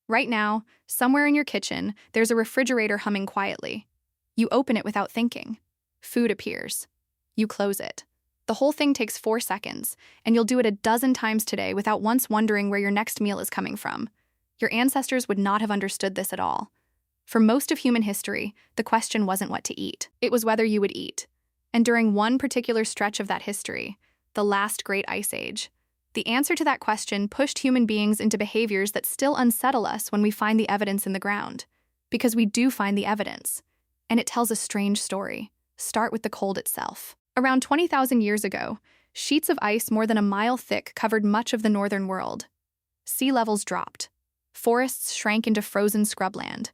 Right now, somewhere in your kitchen, there's a refrigerator humming quietly. You open it without thinking. Food appears. You close it. The whole thing takes 4 seconds, and you'll do it a dozen times today without once wondering where your next meal is coming from. Your ancestors would not have understood this at all. For most of human history, the question wasn't what to eat. It was whether you would eat. And during one particular stretch of that history, the last great ice age, the answer to that question pushed human beings into behaviors that still unsettle us when we find the evidence in the ground. Because we do find the evidence. And it tells a strange story. Start with the cold itself. Around 20,000 years ago, sheets of ice more than a mile thick covered much of the northern world. Sea levels dropped. Forests shrank into frozen scrubland.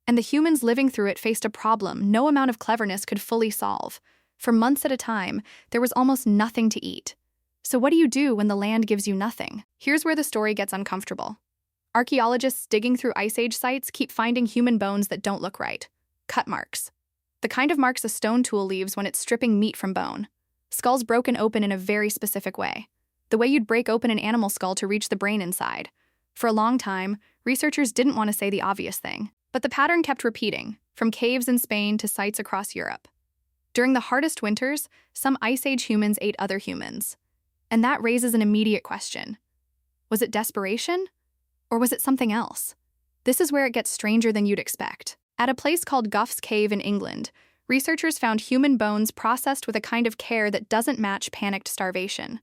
And the humans living through it faced a problem no amount of cleverness could fully solve. For months at a time, there was almost nothing to eat. So what do you do when the land gives you nothing? Here's where the story gets uncomfortable. Archaeologists digging through Ice Age sites keep finding human bones that don't look right. Cut marks. The kind of marks a stone tool leaves when it's stripping meat from bone. Skulls broken open in a very specific way. The way you'd break open an animal skull to reach the brain inside. For a long time, researchers didn't want to say the obvious thing. But the pattern kept repeating, from caves in Spain to sites across Europe. During the hardest winters, some Ice Age humans ate other humans. And that raises an immediate question. Was it desperation? Or was it something else? This is where it gets stranger than you'd expect. At a place called Gough's Cave in England, researchers found human bones processed with a kind of care that doesn't match panicked starvation.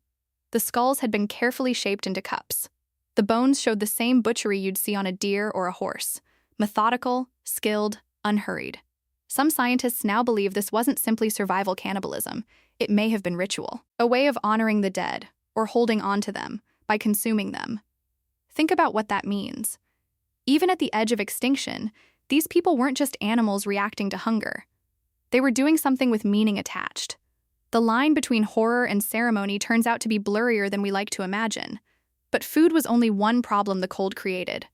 The skulls had been carefully shaped into cups. The bones showed the same butchery you'd see on a deer or a horse. Methodical, skilled, unhurried. Some scientists now believe this wasn't simply survival cannibalism. It may have been ritual, a way of honoring the dead, or holding on to them, by consuming them. Think about what that means. Even at the edge of extinction, these people weren't just animals reacting to hunger. They were doing something with meaning attached. The line between horror and ceremony turns out to be blurrier than we like to imagine. But food was only one problem the cold created.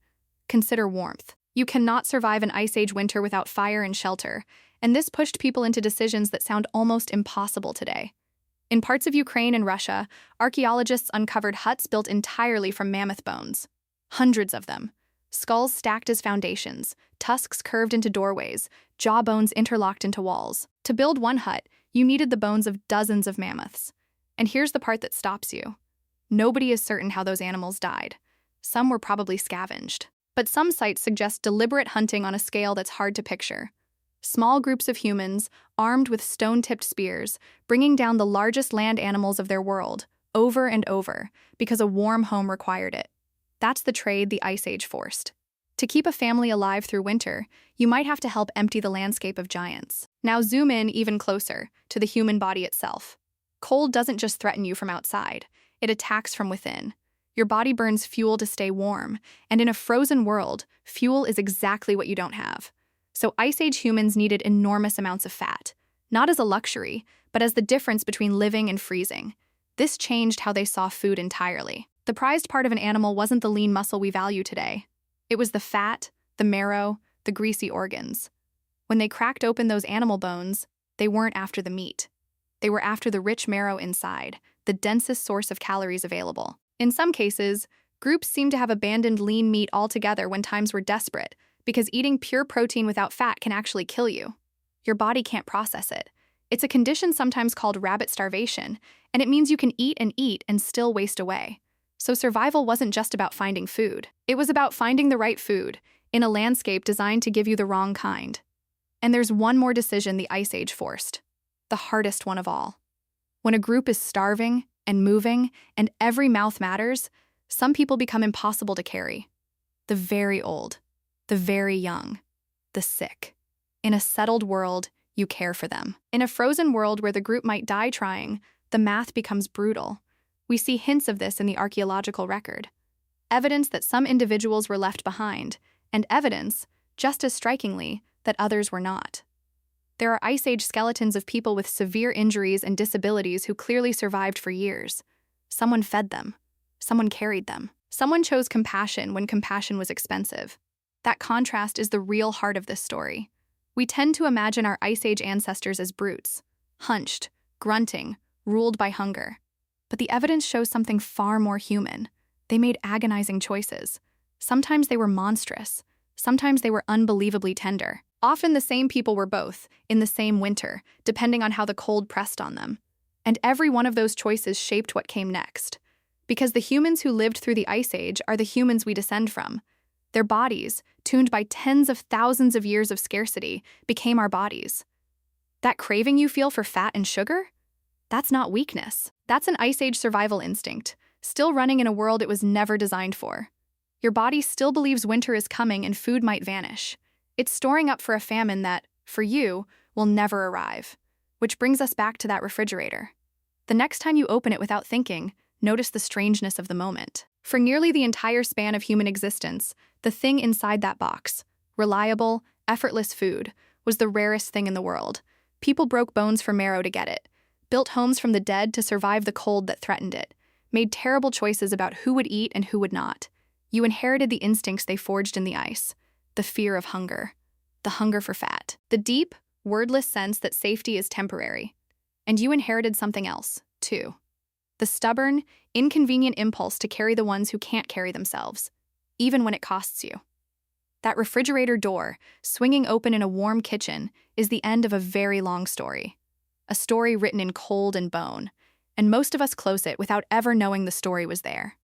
Consider warmth. You cannot survive an Ice Age winter without fire and shelter, and this pushed people into decisions that sound almost impossible today. In parts of Ukraine and Russia, archaeologists uncovered huts built entirely from mammoth bones. Hundreds of them. Skulls stacked as foundations, tusks curved into doorways, jawbones interlocked into walls. To build one hut, you needed the bones of dozens of mammoths. And here's the part that stops you. Nobody is certain how those animals died. Some were probably scavenged. But some sites suggest deliberate hunting on a scale that's hard to picture. Small groups of humans, armed with stone-tipped spears, bringing down the largest land animals of their world, over and over, because a warm home required it. That's the trade the Ice Age forced. To keep a family alive through winter, you might have to help empty the landscape of giants. Now zoom in even closer, to the human body itself. Cold doesn't just threaten you from outside, it attacks from within. Your body burns fuel to stay warm, and in a frozen world, fuel is exactly what you don't have. So Ice Age humans needed enormous amounts of fat, not as a luxury, but as the difference between living and freezing. This changed how they saw food entirely. The prized part of an animal wasn't the lean muscle we value today. It was the fat, the marrow, the greasy organs. When they cracked open those animal bones, they weren't after the meat. They were after the rich marrow inside, the densest source of calories available. In some cases, groups seem to have abandoned lean meat altogether when times were desperate, because eating pure protein without fat can actually kill you. Your body can't process it. It's a condition sometimes called rabbit starvation, and it means you can eat and still waste away. So survival wasn't just about finding food. It was about finding the right food, in a landscape designed to give you the wrong kind. And there's one more decision the Ice Age forced. The hardest one of all. When a group is starving, and moving, and every mouth matters, some people become impossible to carry. The very old, the very young, the sick. In a settled world, you care for them. In a frozen world where the group might die trying, the math becomes brutal. We see hints of this in the archaeological record. Evidence that some individuals were left behind, and evidence, just as strikingly, that others were not. There are Ice Age skeletons of people with severe injuries and disabilities who clearly survived for years. Someone fed them. Someone carried them. Someone chose compassion when compassion was expensive. That contrast is the real heart of this story. We tend to imagine our Ice Age ancestors as brutes, hunched, grunting, ruled by hunger. But the evidence shows something far more human. They made agonizing choices. Sometimes they were monstrous. Sometimes they were unbelievably tender. Often the same people were both, in the same winter, depending on how the cold pressed on them. And every one of those choices shaped what came next. Because the humans who lived through the Ice Age are the humans we descend from. Their bodies, tuned by tens of thousands of years of scarcity, became our bodies. That craving you feel for fat and sugar? That's not weakness. That's an Ice Age survival instinct, still running in a world it was never designed for. Your body still believes winter is coming and food might vanish. It's storing up for a famine that, for you, will never arrive. Which brings us back to that refrigerator. The next time you open it without thinking, notice the strangeness of the moment. For nearly the entire span of human existence, the thing inside that box, reliable, effortless food, was the rarest thing in the world. People broke bones for marrow to get it, built homes from the dead to survive the cold that threatened it, made terrible choices about who would eat and who would not. You inherited the instincts they forged in the ice, the fear of hunger, the hunger for fat, the deep, wordless sense that safety is temporary. And you inherited something else, too. The stubborn, inconvenient impulse to carry the ones who can't carry themselves, even when it costs you. That refrigerator door, swinging open in a warm kitchen, is the end of a very long story. A story written in cold and bone, and most of us close it without ever knowing the story was there.